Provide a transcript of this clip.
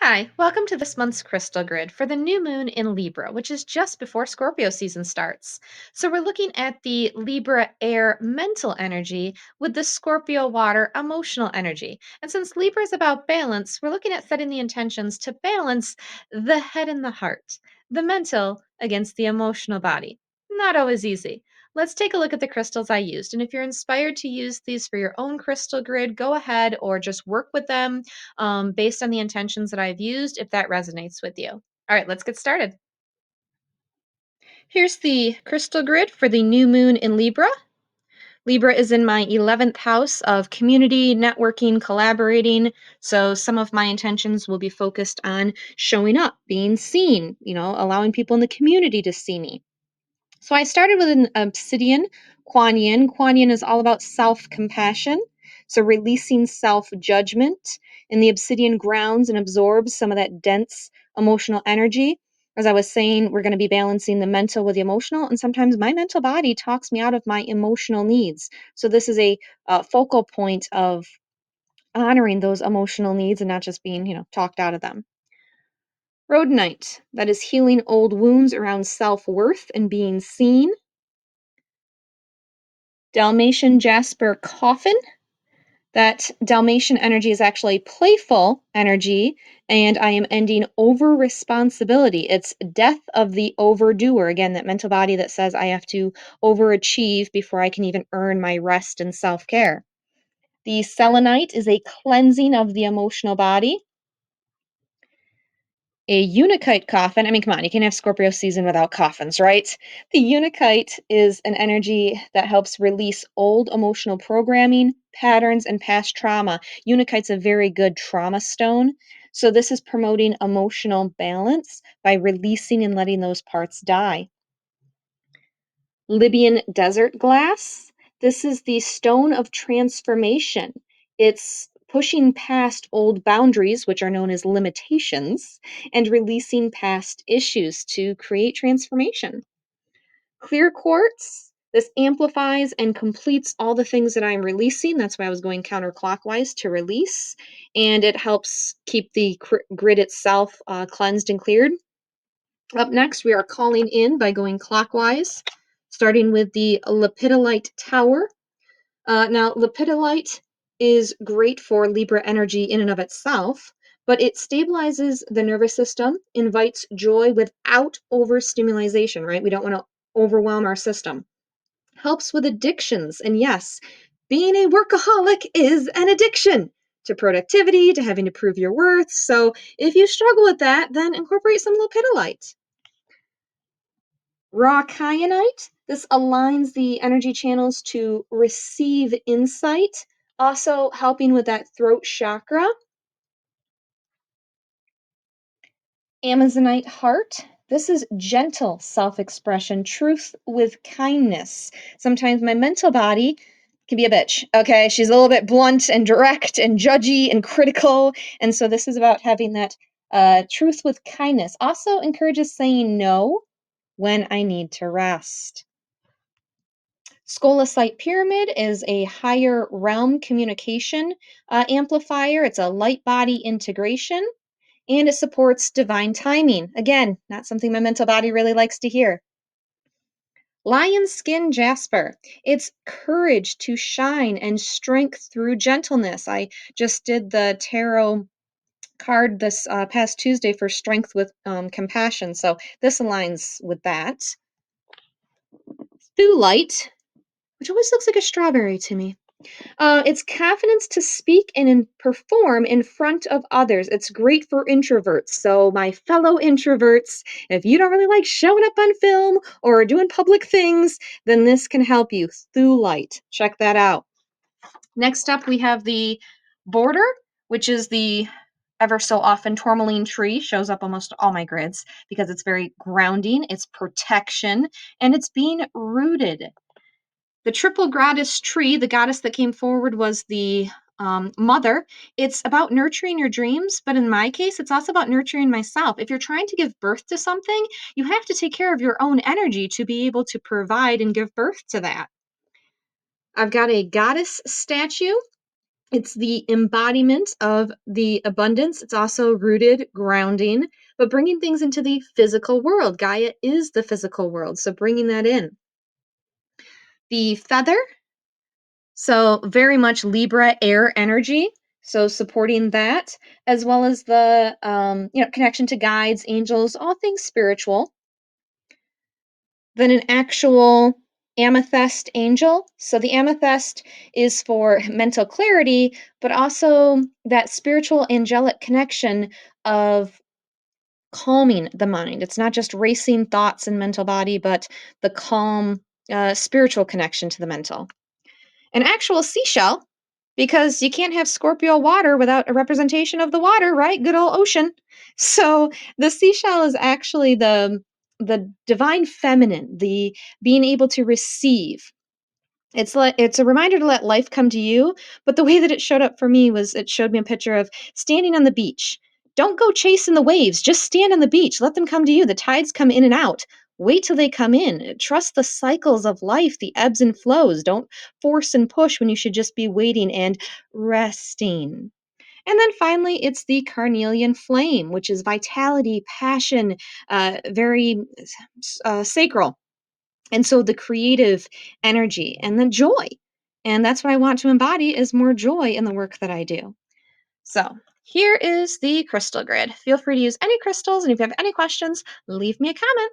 Hi, welcome to this month's crystal grid for the new moon in Libra, which is just before Scorpio season starts. So, we're looking at the Libra air mental energy with the Scorpio water emotional energy. And since Libra is about balance, we're looking at setting the intentions to balance the head and the heart, the mental against the emotional body. Not always easy. Let's take a look at the crystals I used. And if you're inspired to use these for your own crystal grid, go ahead or just work with them based on the intentions that I've used if that resonates with you. All right, let's get started. Here's the crystal grid for the new moon in Libra. Libra is in my 11th house of community, networking, collaborating. So some of my intentions will be focused on showing up, being seen, allowing people in the community to see me. So I started with an Obsidian Quan Yin. Quan Yin is all about self compassion. So releasing self judgment. And the Obsidian grounds and absorbs some of that dense emotional energy. As I was saying, we're going to be balancing the mental with the emotional. And sometimes my mental body talks me out of my emotional needs. So this is a focal point of honoring those emotional needs and not just being, talked out of them. Rhodonite, that is healing old wounds around self worth and being seen. Dalmatian jasper coffin. That Dalmatian energy is actually playful energy, and I am ending over responsibility. It's death of the overdoer. Again, that mental body that says I have to overachieve before I can even earn my rest and self care. The selenite is a cleansing of the emotional body. A unakite coffin. I mean, come on, you can't have Scorpio season without coffins, right? The unakite is an energy that helps release old emotional programming, patterns, and past trauma. Unakite's a very good trauma stone. So, this is promoting emotional balance by releasing and letting those parts die. Libyan desert glass. This is the stone of transformation. It's pushing past old boundaries, which are known as limitations, and releasing past issues to create transformation. Clear quartz. This amplifies and completes all the things that I'm releasing. That's why I was going counterclockwise to release. And it helps keep the grid itself cleansed and cleared. Up next, we are calling in by going clockwise, starting with the lepidolite tower. Now, lepidolite is great for Libra energy in and of itself, but it stabilizes the nervous system, invites joy without overstimulation, right? We don't want to overwhelm our system. Helps with addictions. And yes, being a workaholic is an addiction to productivity, to having to prove your worth. So if you struggle with that, then incorporate some lepidolite. Raw kyanite, this aligns the energy channels to receive insight, also helping with that throat chakra. Amazonite heart, this is gentle self expression, truth with kindness. Sometimes my mental body can be a bitch, okay? She's a little bit blunt and direct and judgy and critical. And so this is about having that truth with kindness. Also encourages saying no when I need to rest. Scolecite pyramid is a higher realm communication amplifier. It's a light body integration and it supports divine timing. Again, not something my mental body really likes to hear. Lion skin jasper. It's courage to shine and strength through gentleness. I just did the tarot card this past Tuesday for strength with compassion. So this aligns with that. Thulite, which always looks like a strawberry to me. It's confidence to speak and perform in front of others. It's great for introverts. So, my fellow introverts, if you don't really like showing up on film or doing public things, then this can help you. Thulite. Check that out. Next up, we have the border, which is the ever so often tourmaline tree. Shows up almost all my grids because it's very grounding, it's protection, and it's being rooted. The triple goddess tree, the goddess that came forward was the mother. It's about nurturing your dreams, but in my case, it's also about nurturing myself. If you're trying to give birth to something, you have to take care of your own energy to be able to provide and give birth to that. I've got a goddess statue It's the embodiment of the abundance. It's also rooted, grounding, but bringing things into the physical world. Gaia is the physical world, so bringing that in. The feather, so very much Libra air energy, so supporting that, as well as the connection to guides, angels, all things spiritual. Then an actual amethyst angel. So the amethyst is for mental clarity, but also that spiritual angelic connection of calming the mind. It's not just racing thoughts and mental body, but the calm spiritual connection to the mental. An actual seashell, because you can't have Scorpio water without a representation of the water, right? Good old ocean. So the seashell is actually the divine feminine, the being able to receive. It's a reminder to let life come to you, but the way that it showed up for me was it showed me a picture of standing on the beach. Don't go chasing the waves, just stand on the beach, let them come to you. The tides come in and out. Wait till they come in. Trust the cycles of life, the ebbs and flows. Don't force and push when you should just be waiting and resting. And then finally, it's the carnelian flame, which is vitality, passion, very sacral. And so the creative energy and the joy. And that's what I want to embody is more joy in the work that I do. So here is the crystal grid. Feel free to use any crystals. And if you have any questions, leave me a comment.